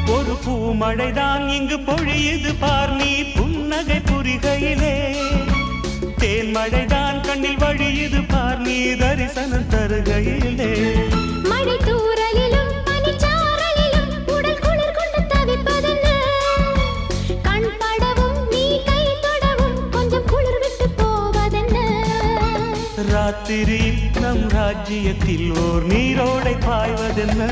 ஒரு பூமழைதான் இங்கு பொழியுது பார் நீ புன்னகை புரிகையிலே தேன்மழைதான் கண்ணில் வழியுது பார் நீ தரிசனம் தருகையிலே மழை தூறலிலும் பனிச்சாரலிலும் உடல் குளிர் கொண்டு தவிப்பதென்ன கண் படவும் நீ கை தொடவும் கொஞ்சம் குளிர் விட்டு போவதென்ன ராத்திரி நம் ராஜ்யத்தில் ஓர் நீரோடை பாய்வதென்ன